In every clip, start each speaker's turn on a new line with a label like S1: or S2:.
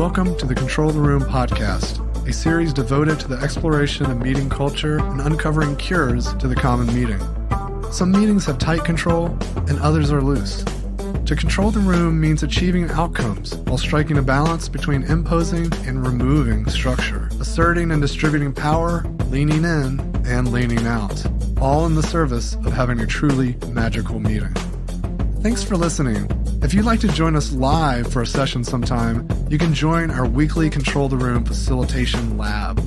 S1: Welcome to the Control the Room podcast, a series devoted to the exploration of meeting culture and uncovering cures to the common meeting. Some meetings have tight control and others are loose. To control the room means achieving outcomes while striking a balance between imposing and removing structure, asserting and distributing power, leaning in and leaning out, all in the service of having a truly magical meeting. Thanks for listening. If you'd like to join us live for a session sometime, you can join our weekly Control the Room Facilitation Lab.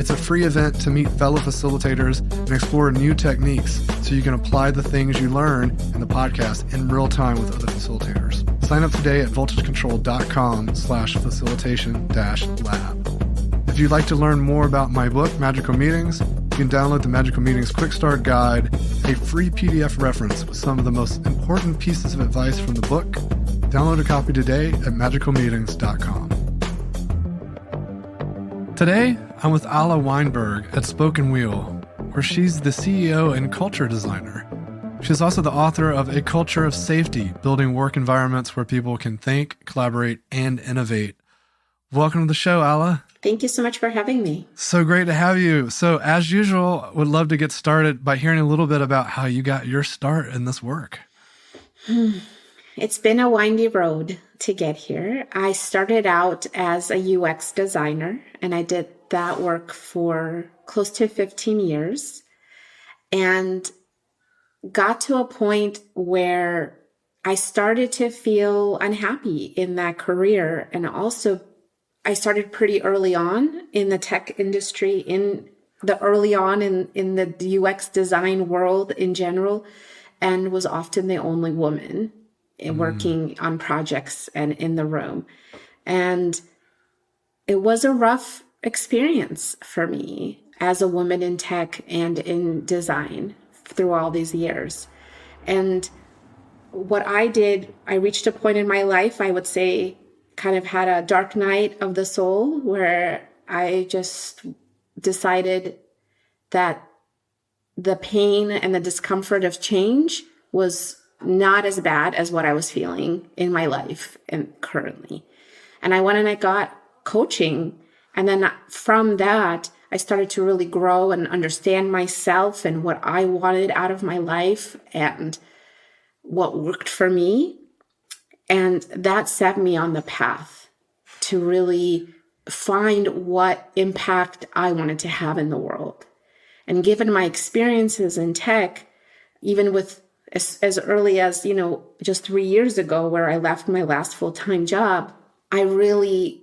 S1: It's a free event to meet fellow facilitators and explore new techniques so you can apply the things you learn in the podcast in real time with other facilitators. Sign up today at voltagecontrol.com/facilitation-lab. If you'd like to learn more about my book, Magical Meetings, you can download the Magical Meetings Quick Start Guide, a free PDF reference with some of the most important pieces of advice from the book. Download a copy today at magicalmeetings.com. Today, I'm with Alla Weinberg at Spoken Wheel, where she's the CEO and culture designer. She's also the author of A Culture of Safety, Building Work Environments Where People Can Think, Collaborate, and Innovate. Welcome to the show, Alla.
S2: Thank you so much for having me.
S1: So great to have you. So as usual, would love to get started by hearing a little bit about how you got your start in this work.
S2: It's been a windy road to get here. I started out as a UX designer, and I did that work for close to 15 years and got to a point where I started to feel unhappy in that career. And also I started pretty early on in the tech industry, in the UX design world in general, and was often the only woman working on projects and in the room. And it was a rough experience for me as a woman in tech and in design through all these years. And what I did, I reached a point in my life, I would say, kind of had a dark night of the soul where I just decided that the pain and the discomfort of change was not as bad as what I was feeling in my life and currently. And I went and I got coaching. And then from that, I started to really grow and understand myself and what I wanted out of my life and what worked for me. And that set me on the path to really find what impact I wanted to have in the world. And given my experiences in tech, even with as early as, just 3 years ago where I left my last full-time job, I really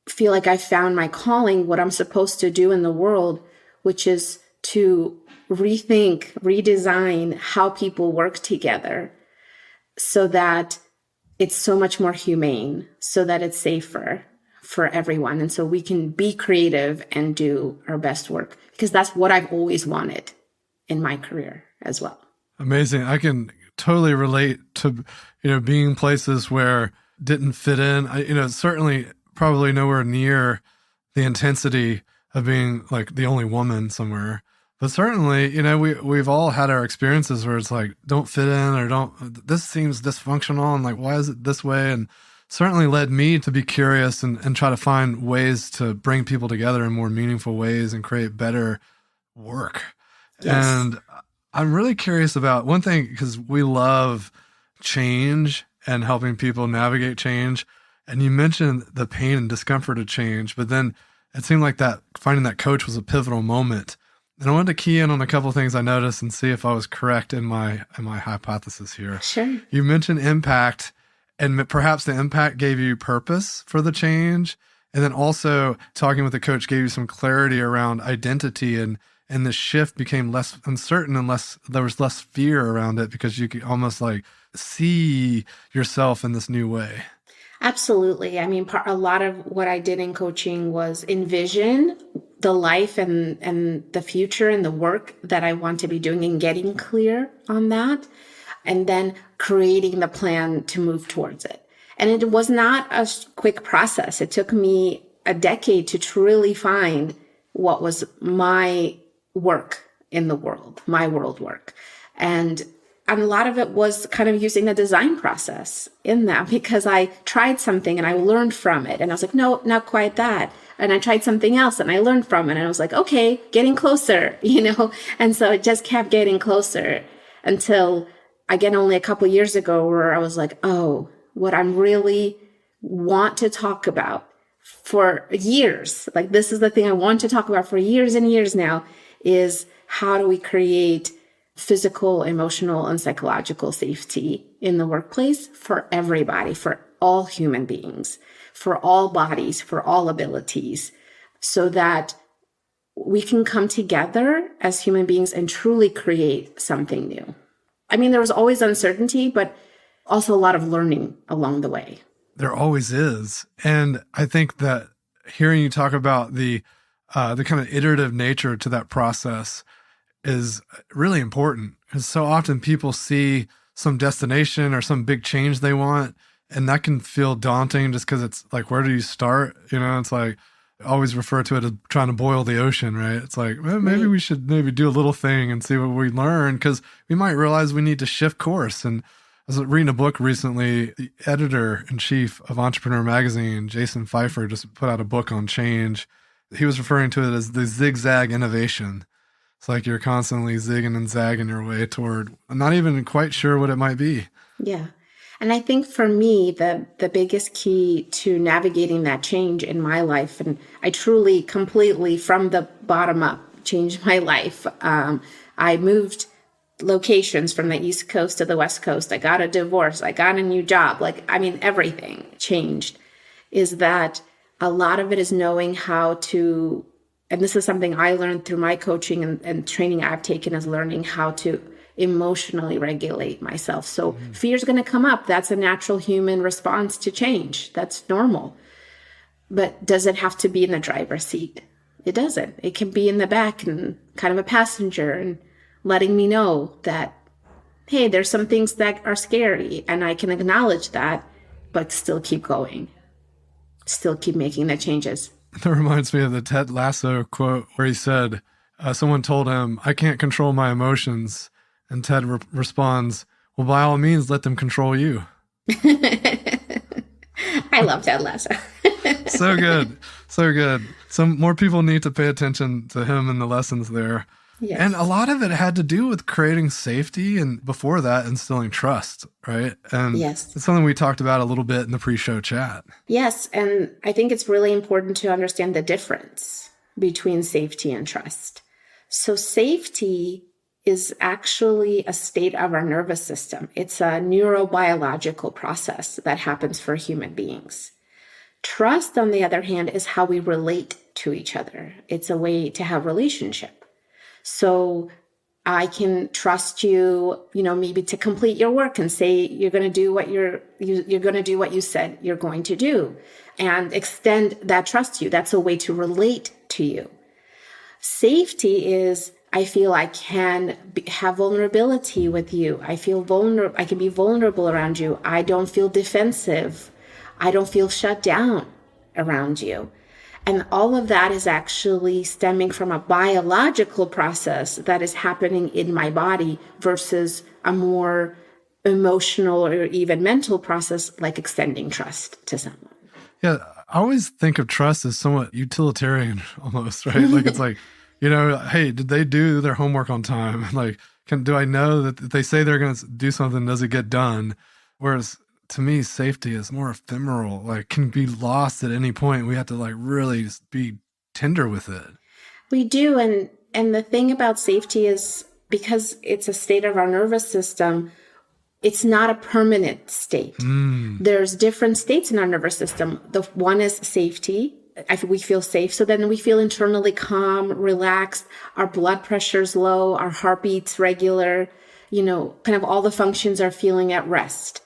S2: feel like I found my calling, what I'm supposed to do in the world, which is to rethink, redesign how people work together so that it's so much more humane, so that it's safer for everyone. And so we can be creative and do our best work, because that's what I've always wanted in my career as well.
S1: Amazing. I can totally relate to, being places where didn't fit in. Certainly probably nowhere near the intensity of being like the only woman somewhere. But certainly, we've all had our experiences where it's like, don't fit in or this seems dysfunctional and like, why is it this way? And certainly led me to be curious and try to find ways to bring people together in more meaningful ways and create better work.
S2: Yes.
S1: And I'm really curious about one thing, because we love change and helping people navigate change. And you mentioned the pain and discomfort of change, but then it seemed like that finding that coach was a pivotal moment. And I wanted to key in on a couple of things I noticed and see if I was correct in my hypothesis here.
S2: Sure.
S1: You mentioned impact, and perhaps the impact gave you purpose for the change. And then also talking with the coach gave you some clarity around identity, and the shift became less uncertain and there was less fear around it because you could almost like see yourself in this new way.
S2: Absolutely. I mean, a lot of what I did in coaching was envision the life and the future and the work that I want to be doing and getting clear on that, and then creating the plan to move towards it. And it was not a quick process. It took me a decade to truly find what was my work in the world, my world work. And And a lot of it was kind of using the design process in that, because I tried something and I learned from it. And I was like, no, not quite that. And I tried something else and I learned from it. And I was like, okay, getting closer, And so it just kept getting closer until, again, only a couple years ago, where I was like, oh, what I'm really want to talk about for years, like this is the thing I want to talk about for years and years now, is how do we create physical, emotional, and psychological safety in the workplace for everybody, for all human beings, for all bodies, for all abilities, so that we can come together as human beings and truly create something new. I mean, there was always uncertainty, but also a lot of learning along the way.
S1: There always is. And I think that hearing you talk about the kind of iterative nature to that process is really important, because so often people see some destination or some big change they want, and that can feel daunting just because it's like, where do you start? It's like, I always refer to it as trying to boil the ocean, right? It's like, well, maybe we should maybe do a little thing and see what we learn, because we might realize we need to shift course. And I was reading a book recently. The editor-in-chief of Entrepreneur Magazine, Jason Pfeiffer, just put out a book on change. He was referring to it as the zigzag innovation. It's like you're constantly zigging and zagging your way toward, I'm not even quite sure what it might be.
S2: Yeah. And I think for me, the biggest key to navigating that change in my life, and I truly, completely from the bottom up changed my life. I moved locations from the East Coast to the West Coast. I got a divorce. I got a new job. Everything changed. Is that a lot of it is knowing how to, and this is something I learned through my coaching and training I've taken, is learning how to emotionally regulate myself. So fear is going to come up. That's a natural human response to change. That's normal. But does it have to be in the driver's seat? It doesn't. It can be in the back and kind of a passenger, and letting me know that, hey, there's some things that are scary and I can acknowledge that, but still keep going. Still keep making the changes.
S1: That reminds me of the Ted Lasso quote where he said, someone told him, I can't control my emotions. And Ted responds, well, by all means, let them control you.
S2: I love Ted Lasso.
S1: So good. So good. Some more people need to pay attention to him and the lessons there.
S2: Yes.
S1: And a lot of it had to do with creating safety, and before that, instilling trust, right? And
S2: yes,
S1: it's something we talked about a little bit in the pre-show chat.
S2: Yes. And I think it's really important to understand the difference between safety and trust. So safety is actually a state of our nervous system. It's a neurobiological process that happens for human beings. Trust, on the other hand, is how we relate to each other. It's a way to have relationship. So I can trust you, maybe to complete your work and say you're going to do what you're going to do what you said you're going to do, and extend that trust to you. That's a way to relate to you. Safety is, I feel I can have vulnerability with you. I feel vulnerable. I can be vulnerable around you. I don't feel defensive. I don't feel shut down around you. And all of that is actually stemming from a biological process that is happening in my body versus a more emotional or even mental process, like extending trust to someone.
S1: Yeah, I always think of trust as somewhat utilitarian almost, right? Like it's like, hey, did they do their homework on time? Like, do I know that if they say they're going to do something, does it get done? Whereas to me, safety is more ephemeral, like can be lost at any point. We have to really be tender with it. We
S2: do. And the thing about safety is, because it's a state of our nervous system, it's not a permanent state. There's different states in our nervous system. The one is safety. We feel safe. So then we feel internally calm, relaxed. Our blood pressure's low. Our heartbeat's regular. Kind of all the functions are feeling at rest.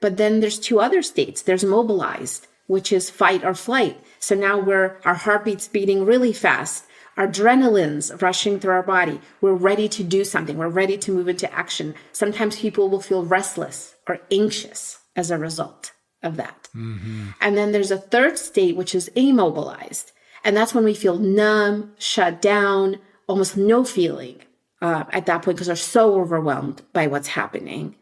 S2: But then there's two other states. There's mobilized, which is fight or flight. So now our heartbeat's beating really fast. Our adrenaline's rushing through our body. We're ready to do something. We're ready to move into action. Sometimes people will feel restless or anxious as a result of that. Mm-hmm. And then there's a third state, which is immobilized. And that's when we feel numb, shut down, almost no feeling at that point because they're so overwhelmed by what's happening.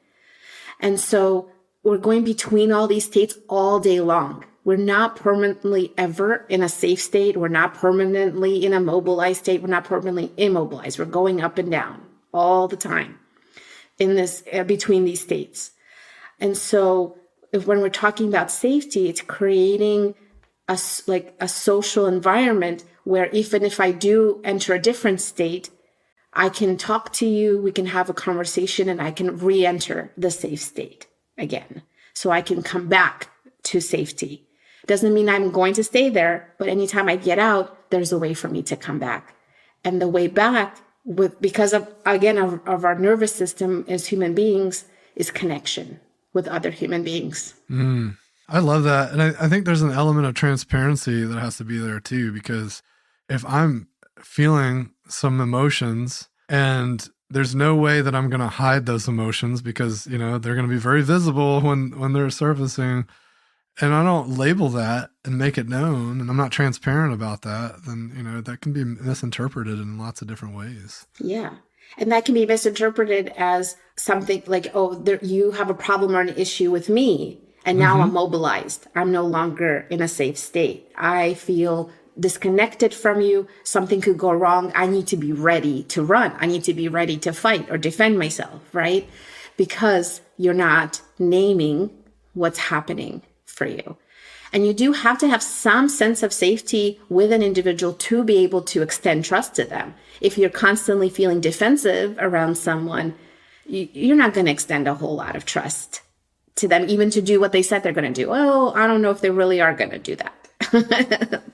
S2: And so we're going between all these states all day long. We're not permanently ever in a safe state. We're not permanently in a mobilized state. We're not permanently immobilized. We're going up and down all the time in this between these states. And so when we're talking about safety, it's creating a social environment where even if I do enter a different state, I can talk to you, we can have a conversation, and I can re-enter the safe state again. So I can come back to safety. Doesn't mean I'm going to stay there, but anytime I get out, there's a way for me to come back. And the way back, because of our nervous system as human beings, is connection with other human beings.
S1: I love that. And I think there's an element of transparency that has to be there too, because if I'm feeling some emotions and there's no way that I'm going to hide those emotions because, they're going to be very visible when they're surfacing, and I don't label that and make it known, and I'm not transparent about that, then, that can be misinterpreted in lots of different ways.
S2: Yeah. And that can be misinterpreted as something like, you have a problem or an issue with me, and now I'm mobilized. I'm no longer in a safe state. I feel disconnected from you. Something could go wrong. I need to be ready to run. I need to be ready to fight or defend myself, right? Because you're not naming what's happening for you. And you do have to have some sense of safety with an individual to be able to extend trust to them. If you're constantly feeling defensive around someone, you're not going to extend a whole lot of trust to them, even to do what they said they're going to do. Oh, I don't know if they really are going to do that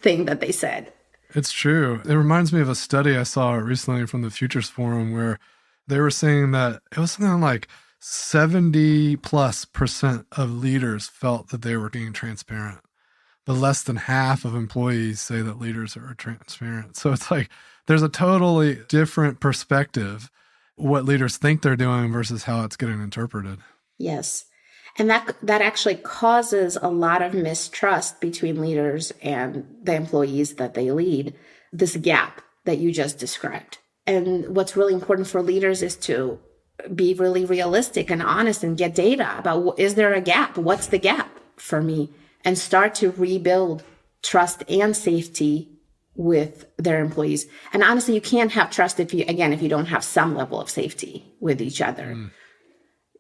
S2: thing that they said.
S1: It's true. It reminds me of a study I saw recently from the Futures Forum where they were saying that it was something like 70+% of leaders felt that they were being transparent, but less than half of employees say that leaders are transparent. So it's like there's a totally different perspective, what leaders think they're doing versus how it's getting interpreted.
S2: Yes. And that actually causes a lot of mistrust between leaders and the employees that they lead, this gap that you just described. And what's really important for leaders is to be really realistic and honest and get data about, is there a gap? What's the gap for me? And start to rebuild trust and safety with their employees. And honestly, you can't have trust if you don't have some level of safety with each other.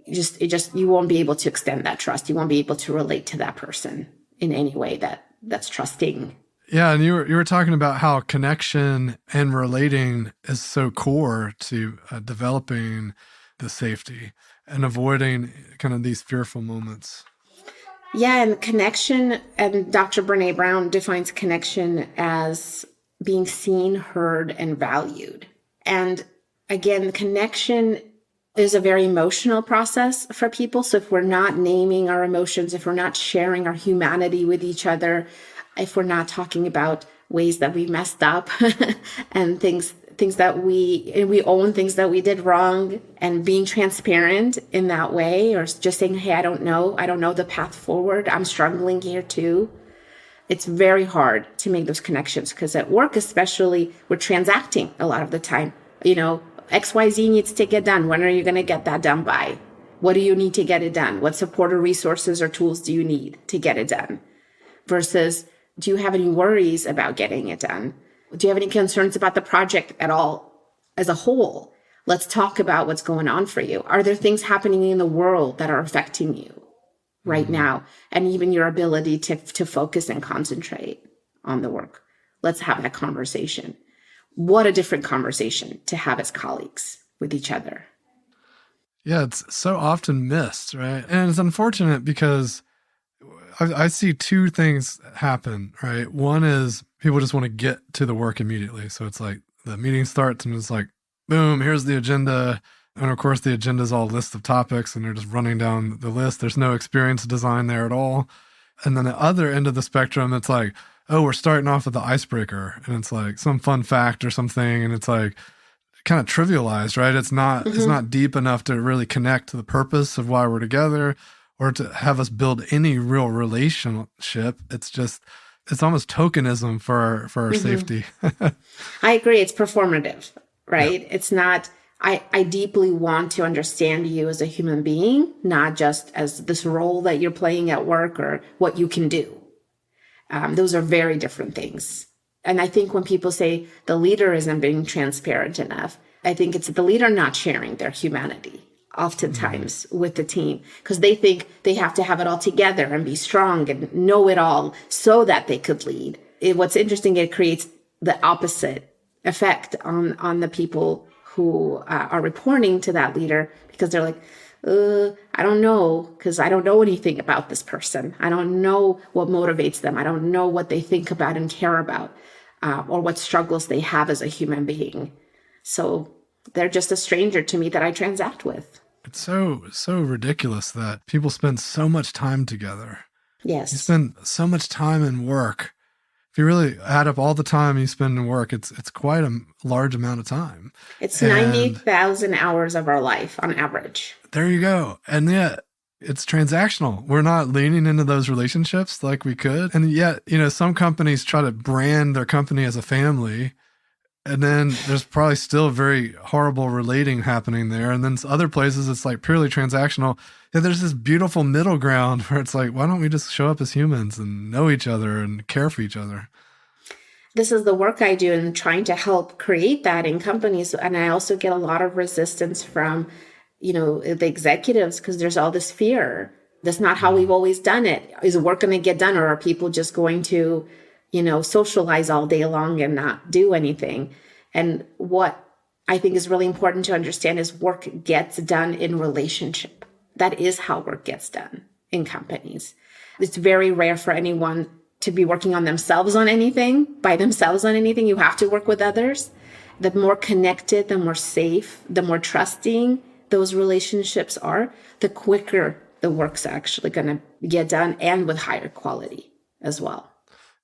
S2: You won't be able to extend that trust. You won't be able to relate to that person in any way that's trusting.
S1: Yeah, and you were talking about how connection and relating is so core to developing the safety and avoiding kind of these fearful moments.
S2: Yeah, and connection, and Dr. Brené Brown defines connection as being seen, heard, and valued. And again, connection is a very emotional process for people. So if we're not naming our emotions, if we're not sharing our humanity with each other, if we're not talking about ways that we messed up and things that we own things that we did wrong, and being transparent in that way, or just saying, hey, I don't know the path forward. I'm struggling here too. It's very hard to make those connections because at work, especially, we're transacting a lot of the time. XYZ needs to get done. When are you going to get that done by? What do you need to get it done? What support or resources or tools do you need to get it done? Versus, do you have any worries about getting it done? Do you have any concerns about the project at all as a whole? Let's talk about what's going on for you. Are there things happening in the world that are affecting you right now? And even your ability to focus and concentrate on the work. Let's have that conversation. What a different conversation to have as colleagues with each other.
S1: Yeah, it's so often missed, right? And it's unfortunate because I see two things happen, right? One is people just want to get to the work immediately. So it's like the meeting starts and it's like, boom, here's the agenda. And of course, the agenda is all a list of topics and they're just running down the list. There's no experience design there at all. And then the other end of the spectrum, it's like, oh, we're starting off with the icebreaker. And it's like some fun fact or something. And it's like kind of trivialized, right? It's not deep enough to really connect to the purpose of why we're together or to have us build any real relationship. It's almost tokenism for our safety.
S2: I agree. It's performative, right?
S1: Yeah.
S2: It's not, I deeply want to understand you as a human being, not just as this role that you're playing at work or what you can do. Those are very different things. And I think when people say the leader isn't being transparent enough, I think it's the leader not sharing their humanity oftentimes with the team, because they think they have to have it all together and be strong and know it all so that they could lead. What's interesting, it creates the opposite effect on the people who are reporting to that leader, because they're like, I don't know, because I don't know anything about this person. I don't know what motivates them. I don't know what they think about and care about, or what struggles they have as a human being. So they're just a stranger to me that I transact with.
S1: It's so ridiculous that people spend so much time together.
S2: Yes.
S1: You spend so much time in work. If you really add up all the time you spend in work, it's quite a large amount of time.
S2: It's 90,000 hours of our life on average.
S1: There you go. And yet it's transactional. We're not leaning into those relationships like we could. And yet, some companies try to brand their company as a family. And then there's probably still very horrible relating happening there. And then other places, it's like purely transactional. And there's this beautiful middle ground where it's like, why don't we just show up as humans and know each other and care for each other?
S2: This is the work I do in trying to help create that in companies. And I also get a lot of resistance from, the executives, because there's all this fear. That's not how we've always done it. Is work going to get done, or are people just going to socialize all day long and not do anything? And what I think is really important to understand is work gets done in relationship. That is how work gets done in companies. It's very rare for anyone to be working on themselves on anything, by themselves on anything. You have to work with others. The more connected, the more safe, the more trusting those relationships are, the quicker the work's actually going to get done, and with higher quality as well.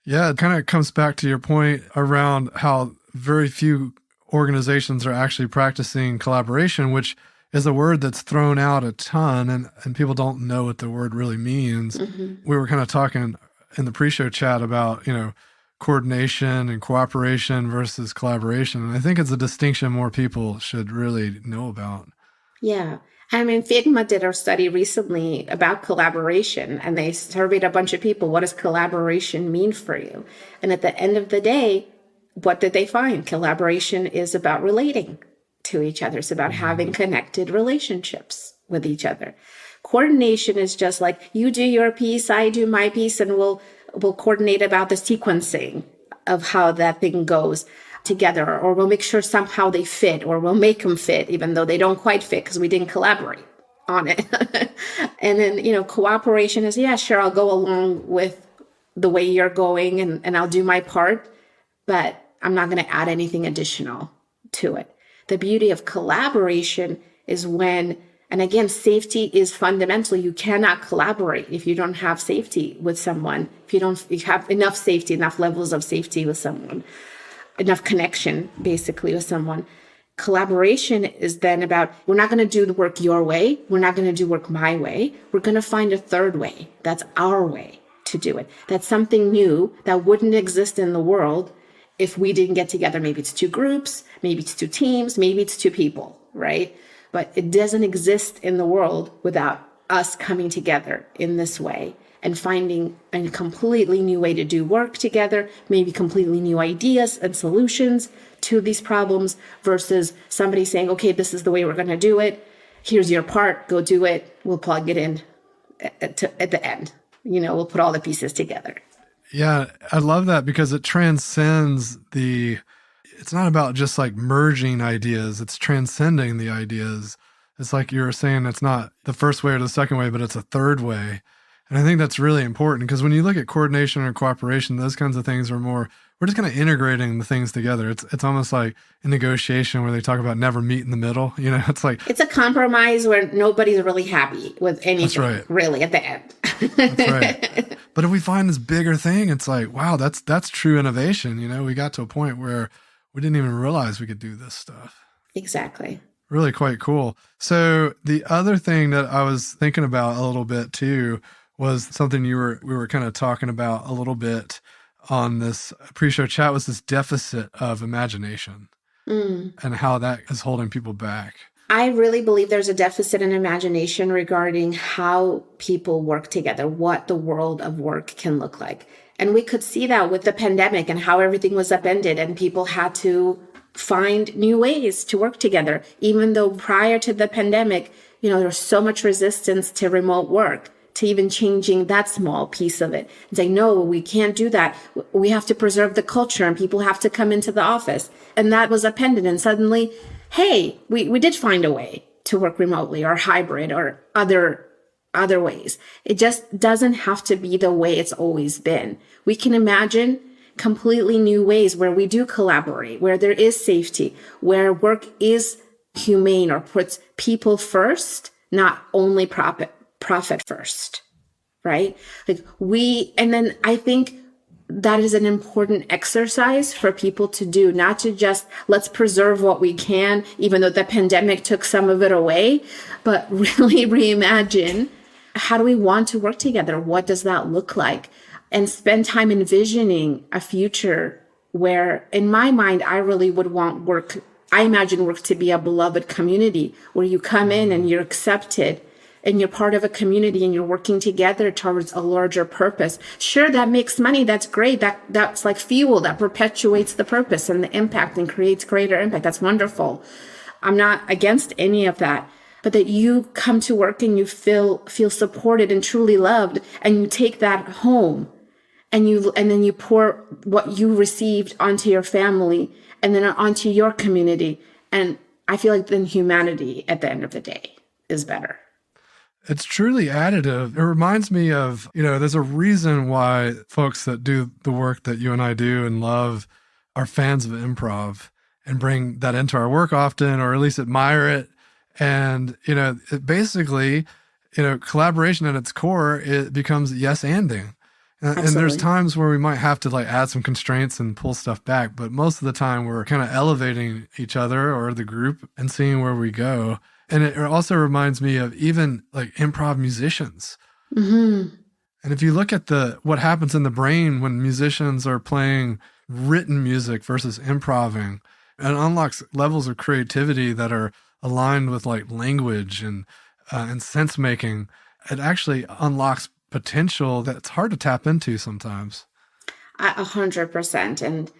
S1: Yeah, it kind of comes back to your point around how very few organizations are actually practicing collaboration, which is a word that's thrown out a ton, and people don't know what the word really means. Mm-hmm. We were kind of talking in the pre-show chat about, coordination and cooperation versus collaboration. And I think it's a distinction more people should really know about.
S2: Yeah. I mean, Figma did a study recently about collaboration, and they surveyed a bunch of people. What does collaboration mean for you? And at the end of the day, what did they find? Collaboration is about relating to each other. It's about having connected relationships with each other. Coordination is just like, you do your piece, I do my piece, and we'll coordinate about the sequencing of how that thing goes together, or we'll make sure somehow they fit, or we'll make them fit, even though they don't quite fit because we didn't collaborate on it. And then, cooperation is, yeah, sure, I'll go along with the way you're going, and I'll do my part, but I'm not going to add anything additional to it. The beauty of collaboration is when, and again, safety is fundamental. You cannot collaborate if you don't have safety with someone, if you have enough safety, enough levels of safety with someone, enough connection basically with someone. Collaboration is then about, we're not going to do the work your way. We're not going to do work my way. We're going to find a third way. That's our way to do it. That's something new that wouldn't exist in the world if we didn't get together. Maybe it's two groups, maybe it's two teams, maybe it's two people, right? But it doesn't exist in the world without us coming together in this way and finding a completely new way to do work together, maybe completely new ideas and solutions to these problems, versus somebody saying, okay, this is the way we're going to do it. Here's your part, go do it. We'll plug it in at the end. We'll put all the pieces together.
S1: Yeah, I love that, because it transcends it's not about just like merging ideas, it's transcending the ideas. It's like you were saying, it's not the first way or the second way, but it's a third way. And I think that's really important, because when you look at coordination or cooperation, those kinds of things are more, we're just kind of integrating the things together. It's almost like a negotiation where they talk about never meet in the middle. It's like,
S2: it's a compromise where nobody's really happy with anything,
S1: right.
S2: Really, at the end.
S1: That's right. But if we find this bigger thing, it's like, wow, that's true innovation. We got to a point where we didn't even realize we could do this stuff.
S2: Exactly.
S1: Really quite cool. So the other thing that I was thinking about a little bit too was something we were kind of talking about a little bit on this pre-show chat, was this deficit of imagination. and how that is holding people back.
S2: I really believe there's a deficit in imagination regarding how people work together, what the world of work can look like. And we could see that with the pandemic and how everything was upended and people had to find new ways to work together. Even though prior to the pandemic, there was so much resistance to remote work, to even changing that small piece of it and say, no, we can't do that. We have to preserve the culture and people have to come into the office. And that was appended. And suddenly, hey, we did find a way to work remotely or hybrid or other ways. It just doesn't have to be the way it's always been. We can imagine completely new ways where we do collaborate, where there is safety, where work is humane or puts people first, not only profit first, right? And then I think that is an important exercise for people to do, not to just let's preserve what we can, even though the pandemic took some of it away, but really reimagine, how do we want to work together? What does that look like? And spend time envisioning a future where, in my mind, I really would want work. I imagine work to be a beloved community where you come in and you're accepted and you're part of a community and you're working together towards a larger purpose. Sure, that makes money. That's great. That's like fuel that perpetuates the purpose and the impact and creates greater impact. That's wonderful. I'm not against any of that, but that you come to work and you feel supported and truly loved, and you take that home and then you pour what you received onto your family and then onto your community. And I feel like then humanity at the end of the day is better.
S1: It's truly additive. It reminds me of, there's a reason why folks that do the work that you and I do and love are fans of improv and bring that into our work often, or at least admire it. And, it basically, collaboration at its core, it becomes yes-anding. And there's times where we might have to add some constraints and pull stuff back. But most of the time we're kind of elevating each other or the group and seeing where we go. And it also reminds me of even improv musicians. Mm-hmm. And if you look at what happens in the brain when musicians are playing written music versus improving, it unlocks levels of creativity that are aligned with language and sense making. It actually unlocks potential that's hard to tap into sometimes.
S2: 100%. And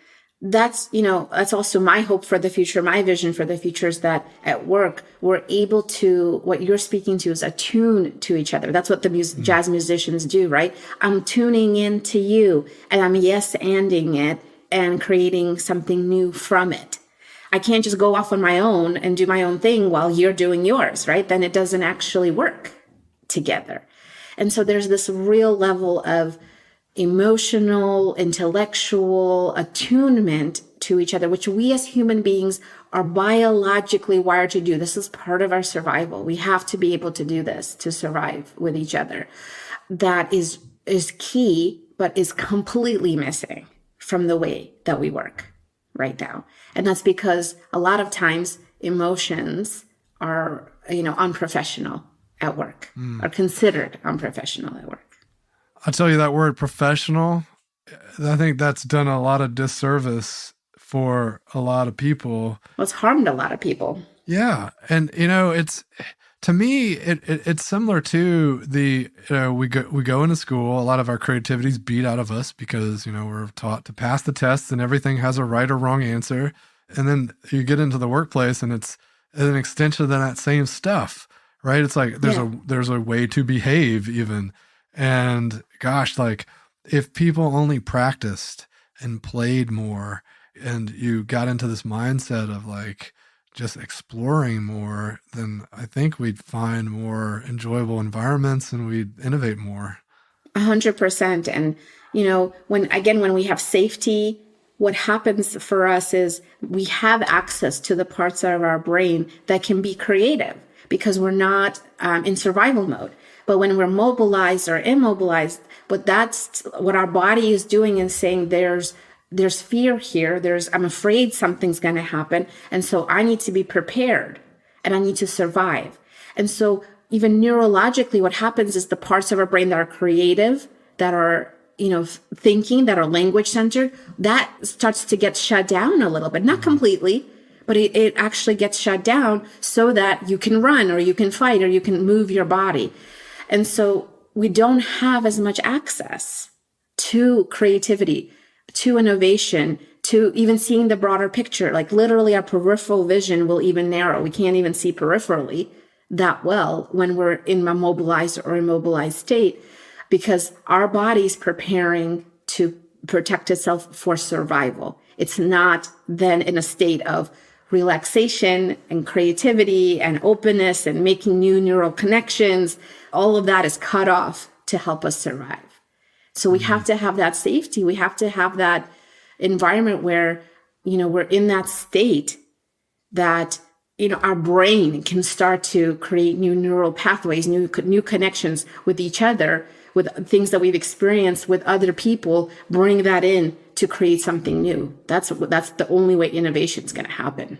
S2: that's also my hope for the future. My vision for the future is that at work, we're able to, what you're speaking to is attune to each other. That's what the jazz musicians do, right? I'm tuning in to you and I'm yes-anding it and creating something new from it. I can't just go off on my own and do my own thing while you're doing yours, right? Then it doesn't actually work together. And so there's this real level of emotional, intellectual attunement to each other, which we as human beings are biologically wired to do. This is part of our survival. We have to be able to do this to survive with each other. That is key, but is completely missing from the way that we work right now. And that's because a lot of times emotions are, unprofessional at work, are considered unprofessional at work.
S1: I'll tell you that word professional, I think that's done a lot of disservice for a lot of people.
S2: Well, it's harmed a lot of people.
S1: Yeah. And, it's, to me, it's similar to we go into school, a lot of our creativity is beat out of us because, we're taught to pass the tests and everything has a right or wrong answer. And then you get into the workplace and it's an extension of that same stuff, right? It's there's a way to behave even. And gosh, if people only practiced and played more and you got into this mindset of just exploring more, then I think we'd find more enjoyable environments and we'd innovate more.
S2: 100%. And, when we have safety, what happens for us is we have access to the parts of our brain that can be creative because we're not in survival mode. But when we're mobilized or immobilized, but that's what our body is doing and saying there's fear here. I'm afraid something's going to happen. And so I need to be prepared and I need to survive. And so even neurologically, what happens is the parts of our brain that are creative, that are, thinking, that are language centered, that starts to get shut down a little bit, not completely, but it actually gets shut down so that you can run or you can fight or you can move your body. And so we don't have as much access to creativity, to innovation, to even seeing the broader picture. Like literally our peripheral vision will even narrow. We can't even see peripherally that well when we're in a mobilized or immobilized state, because our body's preparing to protect itself for survival. It's not then in a state of relaxation and creativity and openness and making new neural connections. All of that is cut off to help us survive. So we have to have that safety. We have to have that environment where, we're in that state that, our brain can start to create new neural pathways, new connections with each other, with things that we've experienced with other people, bring that in to create something new. That's the only way innovation is going to happen.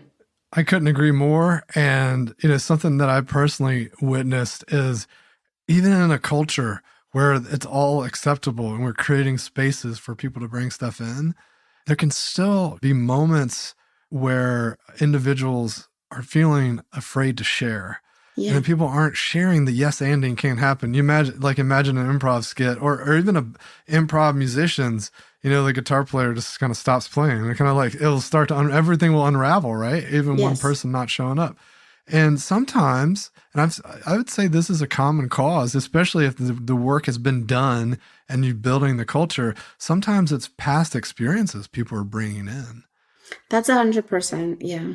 S1: I couldn't agree more. And, something that I personally witnessed is even in a culture where it's all acceptable and we're creating spaces for people to bring stuff in, there can still be moments where individuals are feeling afraid to share. Yeah. And people aren't sharing. The yes-anding can't happen. You imagine an improv skit or even improv musicians, the guitar player just kind of stops playing. And kind of like, it'll start to, everything will unravel, right? Even one person not showing up. And sometimes, and I would say this is a common cause, especially if the work has been done and you're building the culture, sometimes it's past experiences people are bringing in.
S2: That's 100%. Yeah.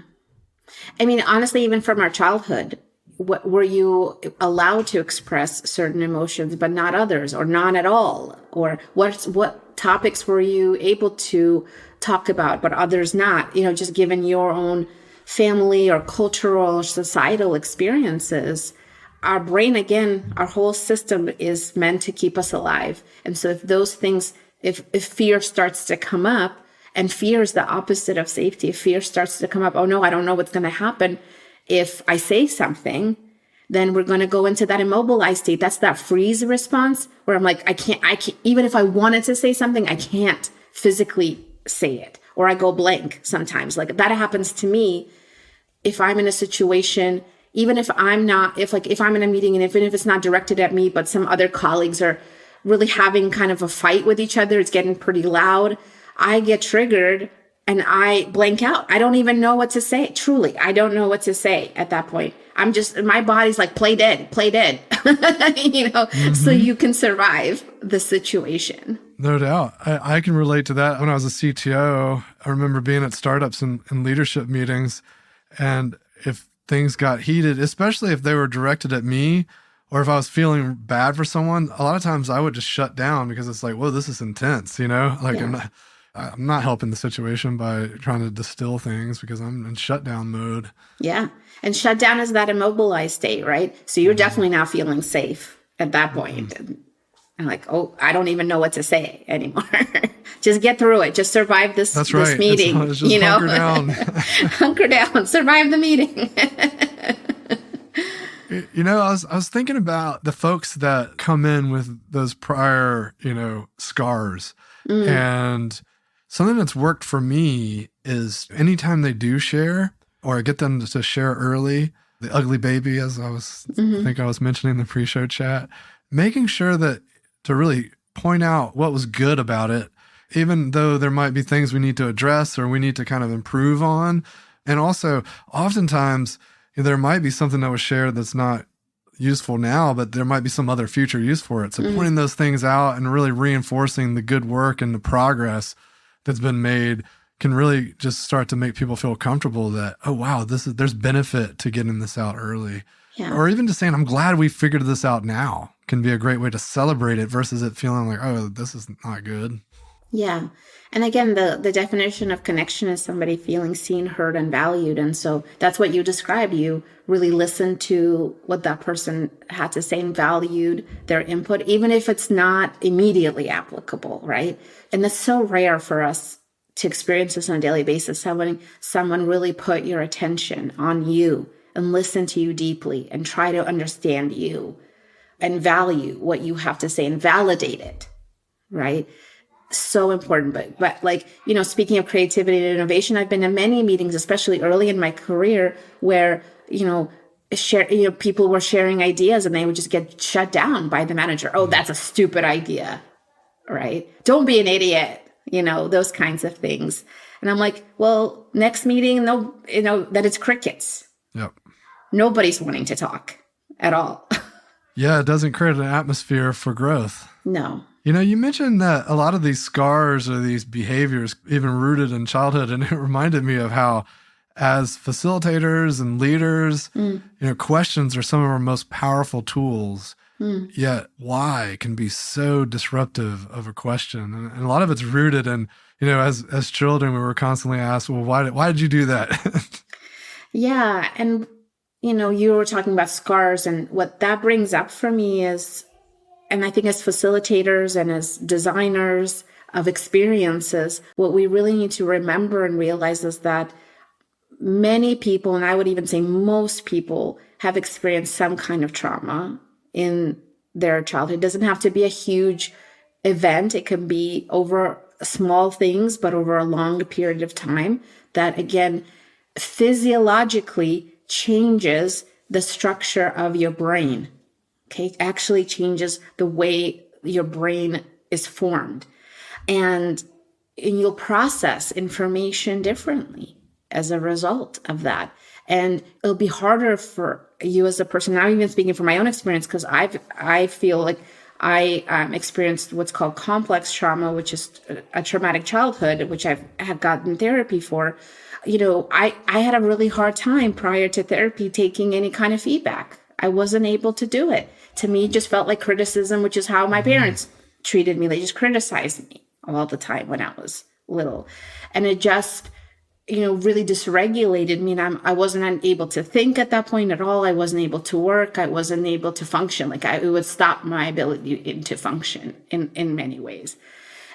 S2: I mean, honestly, even from our childhood, were you allowed to express certain emotions, but not others, or not at all? Or what topics were you able to talk about, but others not? Just given your own family or cultural or societal experiences. Our brain, again, our whole system is meant to keep us alive. And so if those things, if fear starts to come up, and fear is the opposite of safety. If fear starts to come up, oh no, I don't know what's going to happen if I say something, then we're going to go into that immobilized state. That's that freeze response where I'm like, I can't, even if I wanted to say something, I can't physically say it. Or I go blank sometimes. Like that happens to me if I'm in a situation, even if I'm not, if I'm in a meeting and even if it's not directed at me, but some other colleagues are really having kind of a fight with each other, it's getting pretty loud, I get triggered and I blank out. I don't even know what to say. Truly, I don't know what to say at that point. My body's like, play dead. So you can survive the situation.
S1: No doubt. I can relate to that. When I was a CTO, I remember being at startups and leadership meetings, and if things got heated, especially if they were directed at me, or if I was feeling bad for someone, a lot of times I would just shut down because it's like, whoa, this is intense, I'm not helping the situation by trying to distill things because I'm in shutdown mode.
S2: Yeah. And shutdown is that immobilized state, right? So you're definitely not feeling safe at that point. And like, oh, I don't even know what to say anymore. Just get through it. Just survive this meeting.
S1: It's just hunker down.
S2: Hunker down. Survive the meeting.
S1: I was thinking about the folks that come in with those prior, scars. And something that's worked for me is anytime they do share, or I get them to share early, the ugly baby, as I think I was mentioning in the pre-show chat, making sure that to really point out what was good about it, even though there might be things we need to address or we need to kind of improve on. And also, oftentimes, there might be something that was shared that's not useful now, but there might be some other future use for it. So pointing those things out and really reinforcing the good work and the progress that's been made can really just start to make people feel comfortable that, oh, wow, there's benefit to getting this out early. Yeah. Or even just saying, I'm glad we figured this out now can be a great way to celebrate it versus it feeling like, oh, this is not good.
S2: Yeah. And again, the definition of connection is somebody feeling seen, heard, and valued. And so that's what you described. You really listened to what that person had to say and valued their input, even if it's not immediately applicable, right? And that's so rare for us to experience this on a daily basis. Someone really put your attention on you and listen to you deeply and try to understand you and value what you have to say and validate it, right? so important. But like, speaking of creativity and innovation, I've been in many meetings, especially early in my career, where, people were sharing ideas and they would just get shut down by the manager. Oh, that's a stupid idea, right? Don't be an idiot, those kinds of things. And I'm like, well, next meeting, no, that it's crickets.
S1: Yep.
S2: Nobody's wanting to talk at all.
S1: Yeah, it doesn't create an atmosphere for growth.
S2: No.
S1: You mentioned that a lot of these scars or these behaviors even rooted in childhood, and it reminded me of how as facilitators and leaders, questions are some of our most powerful tools. Yet why can be so disruptive of a question. And a lot of it's rooted in, as children, we were constantly asked, well, why did you do that?
S2: Yeah. And, you were talking about scars, and what that brings up for me is, and I think as facilitators and as designers of experiences, what we really need to remember and realize is that many people, and I would even say most people, have experienced some kind of trauma in their childhood. It doesn't have to be a huge event. It can be over small things, but over a long period of time that, again, physiologically changes the structure of your brain. Okay, it actually changes the way your brain is formed. And you'll process information differently as a result of that. And it'll be harder for you as a person. Now, even speaking from my own experience, because I feel like I experienced what's called complex trauma, which is a traumatic childhood, which I have gotten therapy for. I had a really hard time prior to therapy taking any kind of feedback. I wasn't able to do it. To me, it just felt like criticism, which is how my parents treated me. They just criticized me all the time when I was little. And it just, really dysregulated me. And I wasn't able to think at that point at all. I wasn't able to work. I wasn't able to function. It would stop my ability to function in many ways.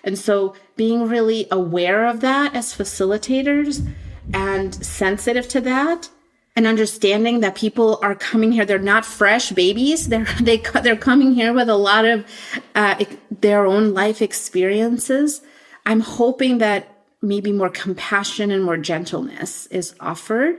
S2: And so being really aware of that as facilitators and sensitive to that, and understanding that people are coming here, they're not fresh babies. They're coming here with a lot of their own life experiences. I'm hoping that maybe more compassion and more gentleness is offered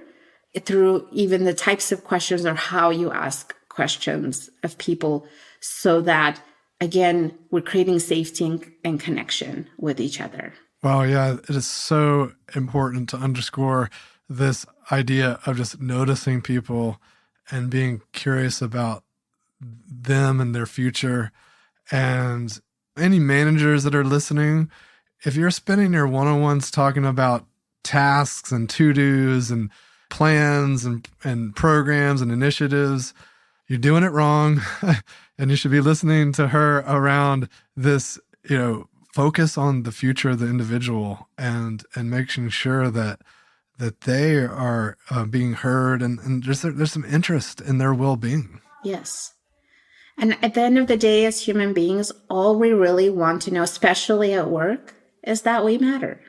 S2: through even the types of questions or how you ask questions of people, so that, again, we're creating safety and connection with each other.
S1: Wow, yeah, it is so important to underscore this idea of just noticing people and being curious about them and their future. And any managers that are listening, if you're spending your one-on-ones talking about tasks and to-dos and plans and programs and initiatives, you're doing it wrong. And you should be listening to her around this, focus on the future of the individual and making sure that they are being heard and there's some interest in their well-being.
S2: Yes. And at the end of the day, as human beings, all we really want to know, especially at work, is that we matter.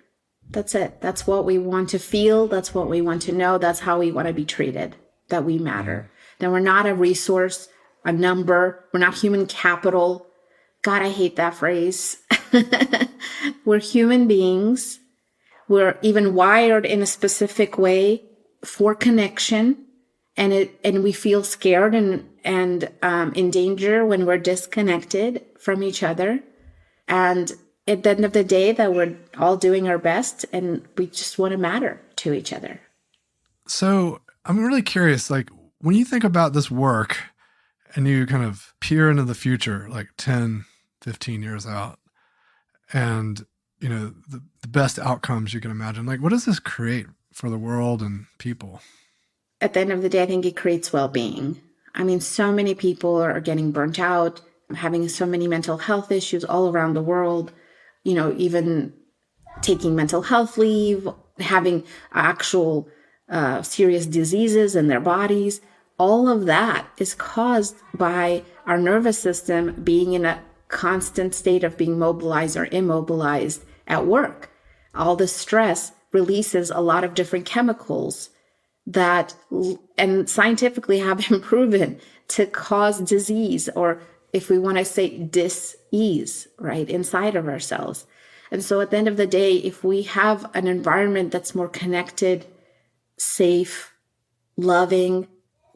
S2: That's it. That's what we want to feel. That's what we want to know. That's how we want to be treated, that we matter. That we're not a resource, a number. We're not human capital. God, I hate that phrase. We're human beings. We're even wired in a specific way for connection, and we feel scared and in danger when we're disconnected from each other. And at the end of the day, that we're all doing our best, and we just want to matter to each other.
S1: So I'm really curious, when you think about this work and you kind of peer into the future, 10, 15 years out, and the best outcomes you can imagine, what does this create for the world and people?
S2: At the end of the day, I think it creates well-being. I mean, so many people are getting burnt out, having so many mental health issues all around the world, even taking mental health leave, having actual serious diseases in their bodies. All of that is caused by our nervous system being in a constant state of being mobilized or immobilized at work. All the stress releases a lot of different chemicals that, and scientifically have been proven to cause disease, or if we want to say dis-ease, right, inside of ourselves. And so at the end of the day, if we have an environment that's more connected, safe, loving,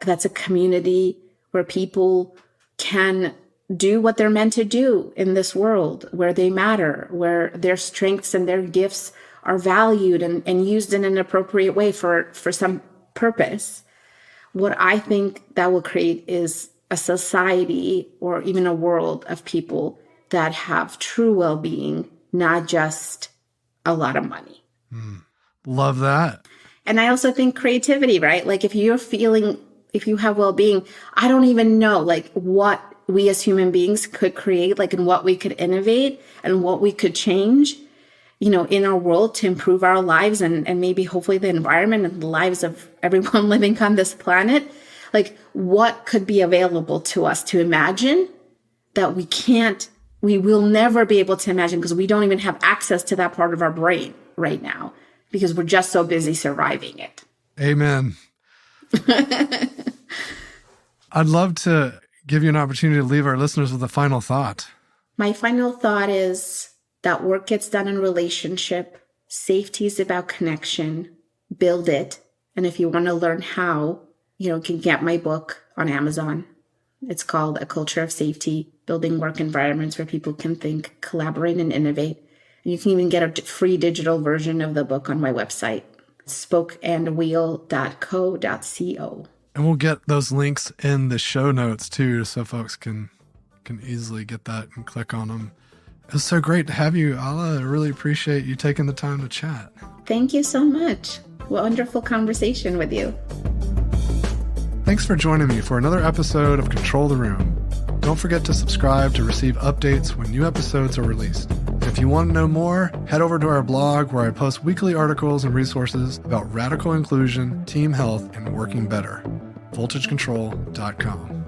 S2: that's a community where people can do what they're meant to do in this world, where they matter, where their strengths and their gifts are valued and used in an appropriate way for some purpose. What I think that will create is a society or even a world of people that have true well-being, not just a lot of money.
S1: Love that.
S2: And I also think creativity, right? Like if you have well-being, I don't even know like what we as human beings could create, like and what we could innovate and what we could change, in our world to improve our lives and maybe hopefully the environment and the lives of everyone living on this planet. Like what could be available to us to imagine that we will never be able to imagine because we don't even have access to that part of our brain right now because we're just so busy surviving it.
S1: Amen. I'd love to give you an opportunity to leave our listeners with a final thought.
S2: My final thought is that work gets done in relationship. Safety is about connection. Build it. And if you want to learn how, you can get my book on Amazon. It's called A Culture of Safety, Building Work Environments Where People Can Think, Collaborate, and Innovate. And you can even get a free digital version of the book on my website, spokeandwheel.co.co.
S1: And we'll get those links in the show notes too, so folks can easily get that and click on them. It was so great to have you, Alla. I really appreciate you taking the time to chat.
S2: Thank you so much. Wonderful conversation with you.
S1: Thanks for joining me for another episode of Control the Room. Don't forget to subscribe to receive updates when new episodes are released. And if you want to know more, head over to our blog where I post weekly articles and resources about radical inclusion, team health, and working better. VoltageControl.com.